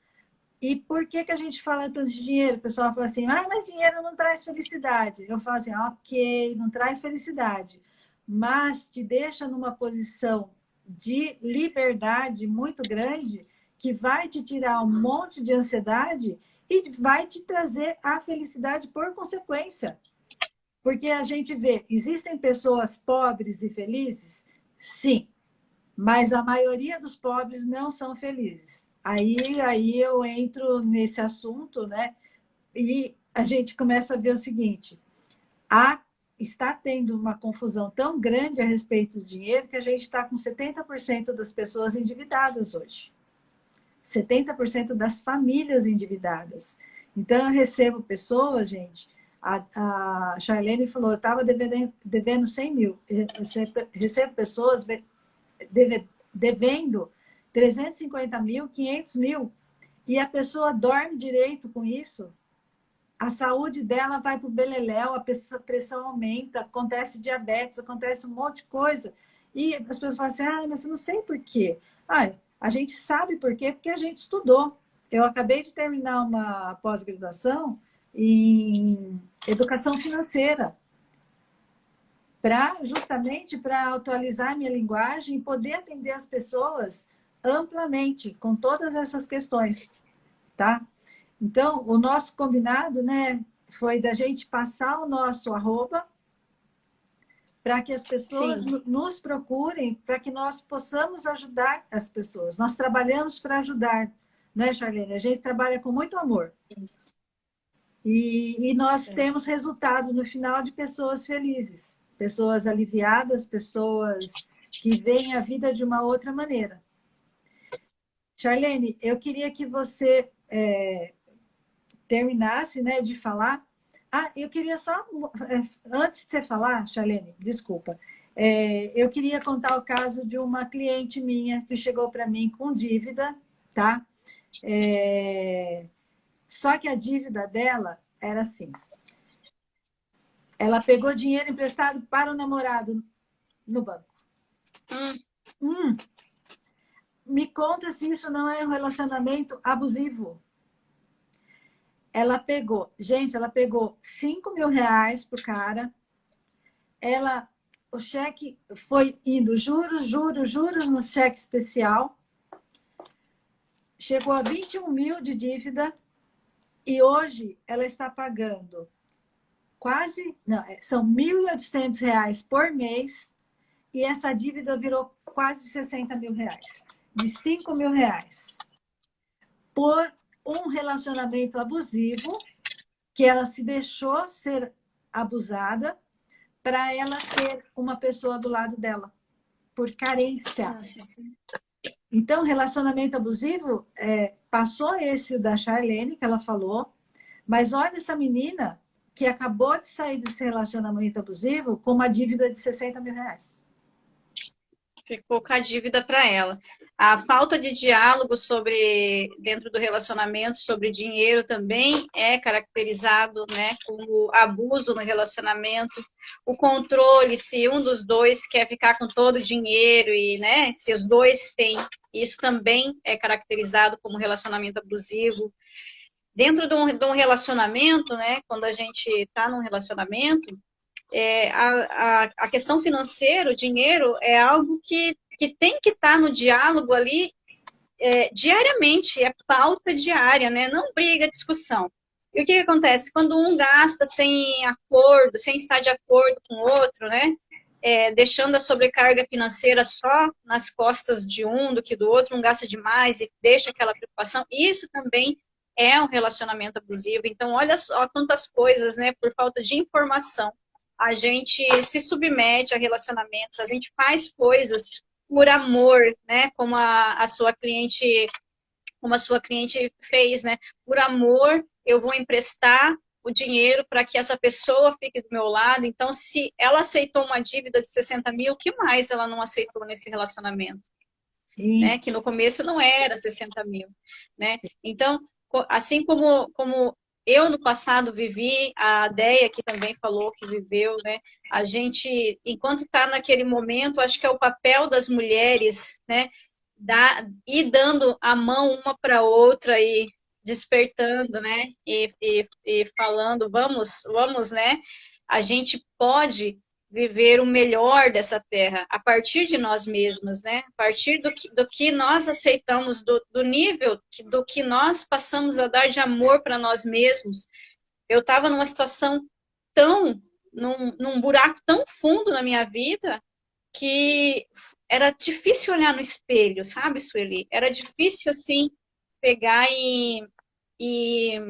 E por que a gente fala tanto de dinheiro? O pessoal fala assim, mas dinheiro não traz felicidade. Eu falo assim, ok, não traz felicidade, mas te deixa numa posição de liberdade muito grande, que vai te tirar um monte de ansiedade e vai te trazer a felicidade por consequência. Porque a gente vê, existem pessoas pobres e felizes? Sim, mas a maioria dos pobres não são felizes. Aí eu entro nesse assunto, né? E a gente começa a ver o seguinte: está tendo uma confusão tão grande a respeito do dinheiro que a gente está com 70% das pessoas endividadas hoje. 70% das famílias endividadas. Então, eu recebo pessoas, gente. A Charlene falou, eu estava devendo 100 mil. Eu recebo pessoas devendo 350 mil, 500 mil, e a pessoa dorme direito com isso, a saúde dela vai para o beleléu, a pressão aumenta, acontece diabetes, acontece um monte de coisa. E as pessoas falam assim, mas eu não sei por quê. A gente sabe por quê, porque a gente estudou. Eu acabei de terminar uma pós-graduação em educação financeira, justamente para atualizar minha linguagem e poder atender as pessoas amplamente com todas essas questões, tá? Então, o nosso combinado, né, foi da gente passar o nosso arroba para que as pessoas nos procurem, para que nós possamos ajudar as pessoas. Nós trabalhamos para ajudar, né, Charlene? A gente trabalha com muito amor. E nós temos resultado no final de pessoas felizes, pessoas aliviadas, pessoas que veem a vida de uma outra maneira. Charlene, eu queria que você terminasse, né, de falar. Eu queria só, antes de você falar, Charlene, desculpa, eu queria contar o caso de uma cliente minha que chegou para mim com dívida, tá? Só que a dívida dela era assim. Ela pegou dinheiro emprestado para o namorado no banco. Me conta se isso não é um relacionamento abusivo. Ela pegou 5 mil reais pro cara. O cheque foi indo juros no cheque especial. Chegou a 21 mil de dívida e hoje ela está pagando são R$ 1.800 por mês, e essa dívida virou quase 60 mil reais, de 5 mil reais, por um relacionamento abusivo, que ela se deixou ser abusada para ela ter uma pessoa do lado dela, por carência. Então, relacionamento abusivo, passou esse da Charlene, que ela falou, mas olha essa menina que acabou de sair desse relacionamento abusivo com uma dívida de 60 mil reais. Ficou com a dívida para ela. A falta de diálogo dentro do relacionamento sobre dinheiro também é caracterizado, né, como abuso no relacionamento. O controle, se um dos dois quer ficar com todo o dinheiro e, né, se os dois têm, isso também é caracterizado como relacionamento abusivo. Dentro de um relacionamento, né, quando a gente está num relacionamento, a questão financeira, o dinheiro, é algo que tem que estar no diálogo ali diariamente, é pauta diária, né? Não briga, discussão. E o que acontece? Quando um gasta sem acordo, sem estar de acordo com o outro, né? Deixando a sobrecarga financeira só nas costas de um do que do outro, um gasta demais e deixa aquela preocupação, isso também é um relacionamento abusivo. Então, olha só quantas coisas, né, por falta de informação, a gente se submete a relacionamentos, a gente faz coisas por amor, né, como a sua cliente, como a sua cliente fez, né, por amor, eu vou emprestar o dinheiro para que essa pessoa fique do meu lado. Então, se ela aceitou uma dívida de 60 mil, o que mais ela não aceitou nesse relacionamento? Né? Que no começo não era 60 mil. Né? Então, assim como eu no passado vivi, a Deia que também falou que viveu, né? A gente, enquanto está naquele momento, acho que é o papel das mulheres, né? Ir dando a mão uma para outra e despertando, né? E falando, vamos, né? A gente pode viver o melhor dessa terra a partir de nós mesmas, né? A partir do que nós aceitamos, do nível do que nós passamos a dar de amor para nós mesmos. Eu estava numa situação num buraco tão fundo na minha vida que era difícil olhar no espelho, sabe, Sueli? Era difícil, assim, pegar e, e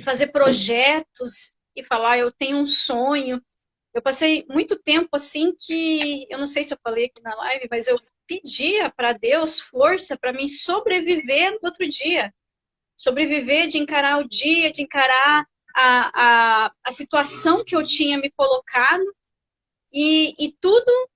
fazer projetos e falar, eu tenho um sonho. Eu passei muito tempo assim que, eu não sei se eu falei aqui na live, mas eu pedia para Deus força para mim sobreviver no outro dia. Sobreviver de encarar o dia, de encarar a situação que eu tinha me colocado e tudo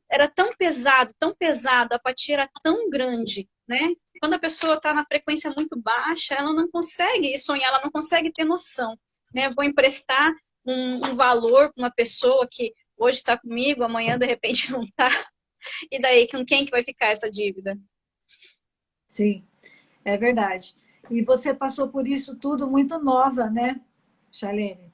era tão pesado, a apatia era tão grande, né? Quando a pessoa está na frequência muito baixa, ela não consegue sonhar, ela não consegue ter noção, né? Vou emprestar um valor para uma pessoa que hoje está comigo, amanhã de repente não está, e daí com quem que vai ficar essa dívida? Sim, é verdade. E você passou por isso tudo muito nova, né, Charlene?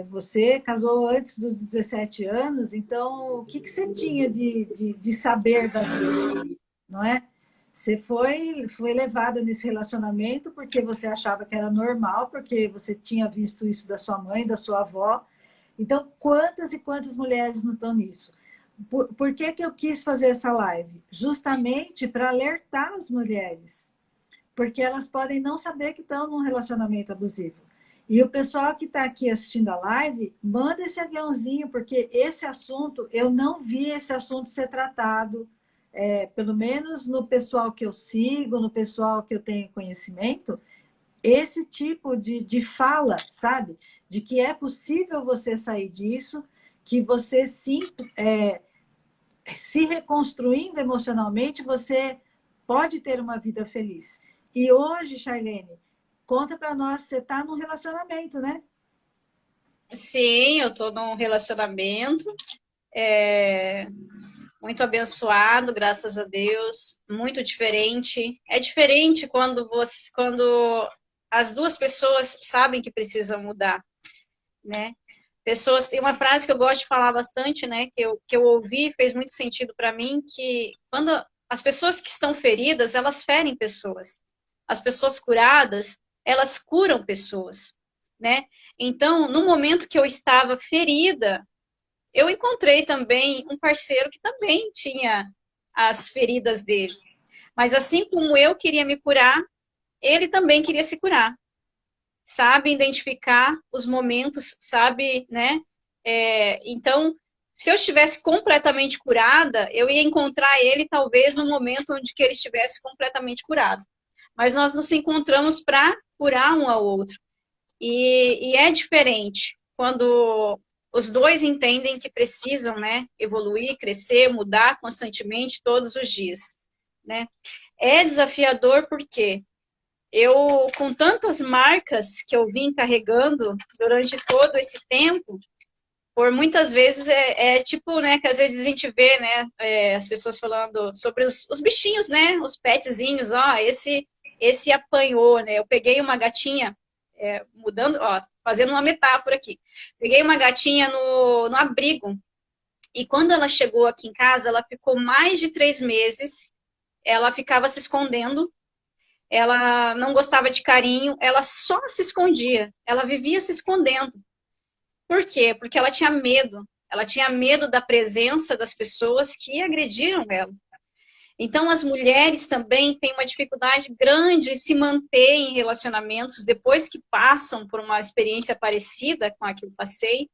Você casou antes dos 17 anos, então o que você tinha de saber da vida, não é? Você foi levada nesse relacionamento porque você achava que era normal, porque você tinha visto isso da sua mãe, da sua avó. Então, quantas e quantas mulheres não estão nisso? Por que eu quis fazer essa live? Justamente para alertar as mulheres, porque elas podem não saber que estão num relacionamento abusivo. E o pessoal que está aqui assistindo a live, manda esse aviãozinho, porque esse assunto, eu não vi esse assunto ser tratado, pelo menos no pessoal que eu sigo, no pessoal que eu tenho conhecimento, esse tipo de fala, sabe? De que é possível você sair disso, que você sim, se reconstruindo emocionalmente, você pode ter uma vida feliz. E hoje, Charlene, conta para nós, você está num relacionamento, né? Sim, eu estou num relacionamento muito abençoado, graças a Deus, muito diferente. É diferente quando as duas pessoas sabem que precisam mudar, né? Pessoas, tem uma frase que eu gosto de falar bastante, né? Que eu ouvi, fez muito sentido para mim, que quando as pessoas que estão feridas, elas ferem pessoas. As pessoas curadas, elas curam pessoas, né? Então, no momento que eu estava ferida, eu encontrei também um parceiro que também tinha as feridas dele. Mas assim como eu queria me curar, ele também queria se curar. Sabe identificar os momentos, sabe, né? Então, se eu estivesse completamente curada, eu ia encontrar ele talvez no momento onde que ele estivesse completamente curado. Mas nós nos encontramos para curar um ao outro. E é diferente quando os dois entendem que precisam, né, evoluir, crescer, mudar constantemente todos os dias, né? É desafiador porque eu, com tantas marcas que eu vim carregando durante todo esse tempo, por muitas vezes tipo, né, que às vezes a gente vê, né, as pessoas falando sobre os bichinhos, né, os petzinhos, ó, esse apanhou, né, eu peguei uma gatinha mudando, ó, fazendo uma metáfora aqui. Peguei uma gatinha no abrigo, e quando ela chegou aqui em casa, ela ficou mais de 3 meses, ela ficava se escondendo, ela não gostava de carinho, ela só se escondia, ela vivia se escondendo. Por quê? Porque ela tinha medo da presença das pessoas que agrediram ela. Então, as mulheres também têm uma dificuldade grande em se manter em relacionamentos depois que passam por uma experiência parecida com a que eu passei,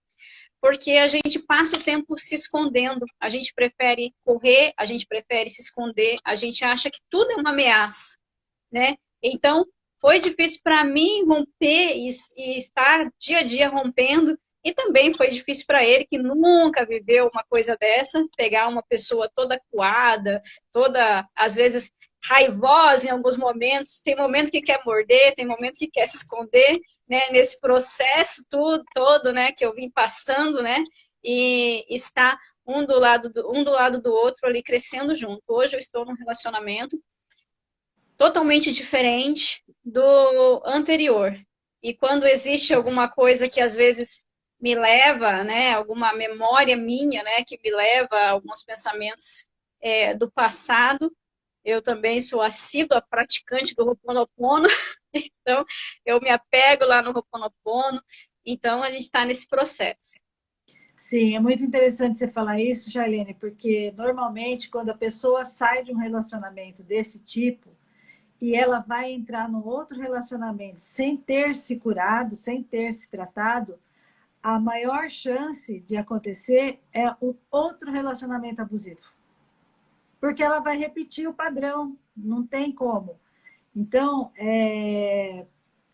porque a gente passa o tempo se escondendo, a gente prefere correr, a gente prefere se esconder, a gente acha que tudo é uma ameaça, né? Então, foi difícil para mim romper e estar dia a dia rompendo, e também foi difícil para ele, que nunca viveu uma coisa dessa, pegar uma pessoa toda acuada, toda, às vezes, raivosa em alguns momentos, tem momento que quer morder, tem momento que quer se esconder, né, nesse processo todo, né, que eu vim passando, né, e está um do lado do outro ali, crescendo junto. Hoje eu estou num relacionamento totalmente diferente do anterior. E quando existe alguma coisa que às vezes me leva, né, alguma memória minha, né, que me leva a alguns pensamentos do passado, eu também sou assídua praticante do Ho'oponopono, então eu me apego lá no Ho'oponopono, então a gente está nesse processo. Sim, é muito interessante você falar isso, Charlene, porque normalmente quando a pessoa sai de um relacionamento desse tipo, e ela vai entrar num outro relacionamento sem ter se curado, sem ter se tratado, a maior chance de acontecer é um outro relacionamento abusivo. Porque ela vai repetir o padrão, não tem como. Então,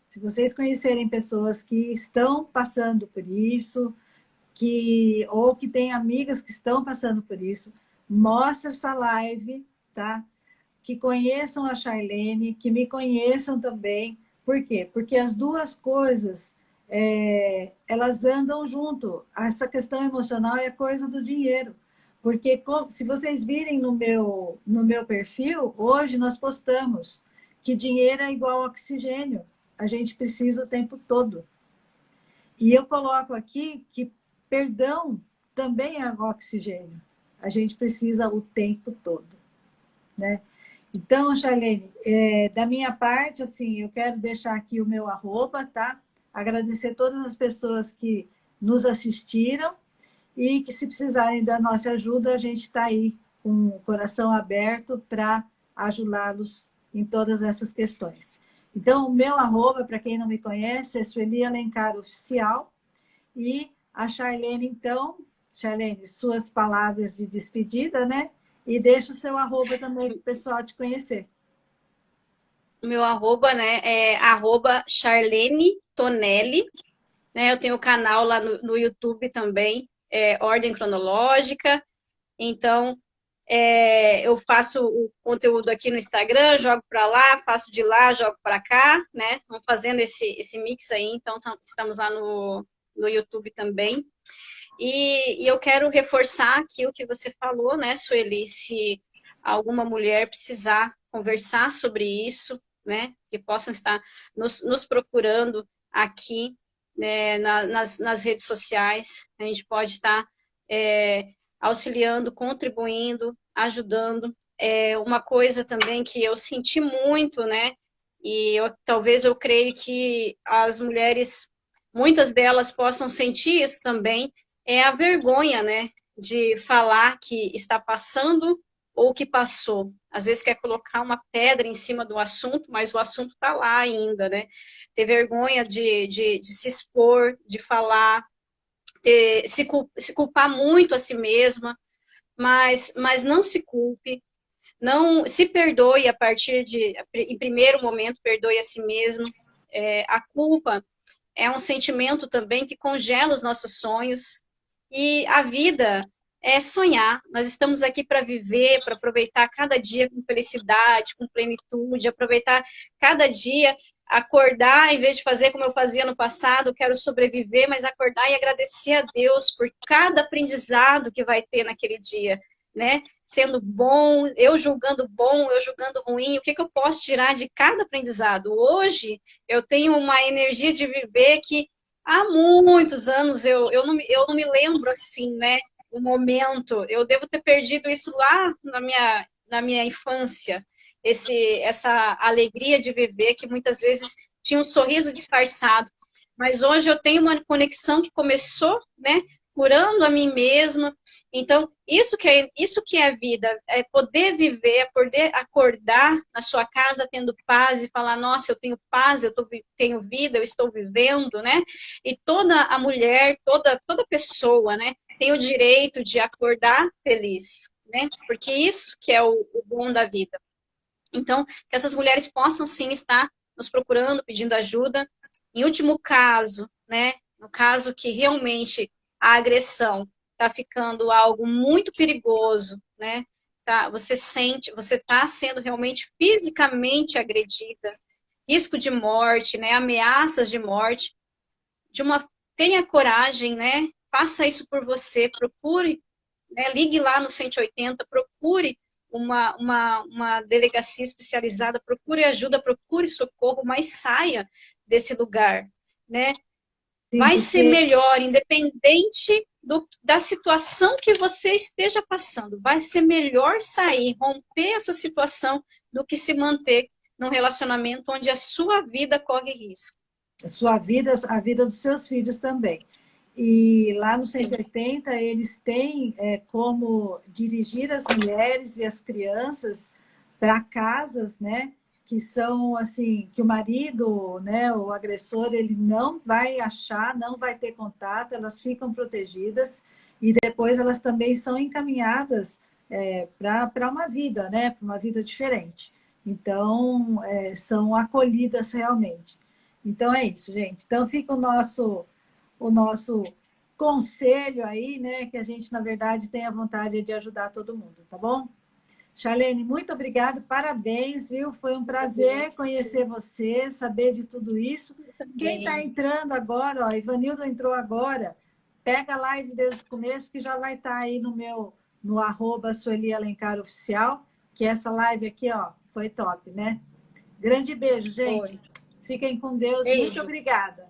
se vocês conhecerem pessoas que estão passando por isso, ou que têm amigas que estão passando por isso, mostra essa live, tá? Que conheçam a Charlene, que me conheçam também. Por quê? Porque as duas coisas, elas andam junto. Essa questão emocional é coisa do dinheiro. Porque se vocês virem no meu perfil, hoje nós postamos que dinheiro é igual a oxigênio. A gente precisa o tempo todo. E eu coloco aqui que perdão também é oxigênio. A gente precisa o tempo todo, né? Então, Charlene, da minha parte, assim, eu quero deixar aqui o meu arroba, tá? Agradecer todas as pessoas que nos assistiram e que, se precisarem da nossa ajuda, a gente está aí com o coração aberto para ajudá-los em todas essas questões. Então, o meu arroba, para quem não me conhece, é Sueli Alencar Oficial. E a Charlene, então, Charlene, suas palavras de despedida, né? E deixa o seu arroba também para o pessoal te conhecer. O meu arroba, né, é arroba Charlene Tonelli, né? Eu tenho o canal lá no YouTube também, Ordem Cronológica. Então, eu faço o conteúdo aqui no Instagram, jogo para lá, faço de lá, jogo para cá, né? Vamos fazendo esse mix aí, então estamos lá no YouTube também. E eu quero reforçar aqui o que você falou, né, Sueli, se alguma mulher precisar conversar sobre isso, né, que possam estar nos procurando aqui, né, nas redes sociais, a gente pode estar auxiliando, contribuindo, ajudando. Uma coisa também que eu senti muito, né, e talvez eu creio que as mulheres, muitas delas possam sentir isso também, é a vergonha, né, de falar que está passando ou que passou. Às vezes quer colocar uma pedra em cima do assunto, mas o assunto está lá ainda, né? Ter vergonha de se expor, de falar, se culpar muito a si mesma, mas não se culpe, não se perdoe a partir em primeiro momento, perdoe a si mesmo. A culpa é um sentimento também que congela os nossos sonhos, e a vida é sonhar. Nós estamos aqui para viver, para aproveitar cada dia com felicidade, com plenitude, aproveitar cada dia, acordar, em vez de fazer como eu fazia no passado, quero sobreviver, mas acordar e agradecer a Deus por cada aprendizado que vai ter naquele dia. né? Sendo bom, eu julgando bom, eu julgando ruim, o que eu posso tirar de cada aprendizado? Hoje, eu tenho uma energia de viver que há muitos anos eu não me lembro assim, né? O momento, eu devo ter perdido isso lá na minha infância, essa alegria de viver que muitas vezes tinha um sorriso disfarçado. Mas hoje eu tenho uma conexão que começou, né? Curando a mim mesma. Então, isso que é vida, é poder viver, é poder acordar na sua casa tendo paz e falar, nossa, eu tenho paz, tenho vida, eu estou vivendo, né? E toda a mulher, toda pessoa, né, tem o direito de acordar feliz, né? Porque isso que é o bom da vida. Então, que essas mulheres possam sim estar nos procurando, pedindo ajuda. Em último caso, né, no caso que realmente a agressão está ficando algo muito perigoso, né? Tá, você está sendo realmente fisicamente agredida, risco de morte, né, ameaças de morte, tenha coragem, né? Faça isso por você, procure, né, ligue lá no 180, procure uma delegacia especializada, procure ajuda, procure socorro, mas saia desse lugar, né? Sim, Vai ser porque melhor, independente da situação que você esteja passando. Vai ser melhor sair, romper essa situação, do que se manter num relacionamento onde a sua vida corre risco. a sua vida, a vida dos seus filhos também. E lá no Sim. 180, eles têm como dirigir as mulheres e as crianças para casas, né? Que são assim, que o marido, né, o agressor, ele não vai achar, não vai ter contato, elas ficam protegidas e depois elas também são encaminhadas para uma vida, né? Para uma vida diferente. Então, são acolhidas realmente. Então é isso, gente. Então fica o nosso conselho aí, né? Que a gente, na verdade, tem a vontade de ajudar todo mundo, tá bom? Charlene, muito obrigada, parabéns, viu? Foi um prazer conhecer você, saber de tudo isso. Quem está Também. entrando agora, ó, Ivanildo entrou agora, pega a live desde o começo, que já vai estar aí no arroba Sueli Alencar Oficial, que essa live aqui, ó, foi top, né? Grande beijo, gente. Foi. Fiquem com Deus. Muito Beijo. obrigada.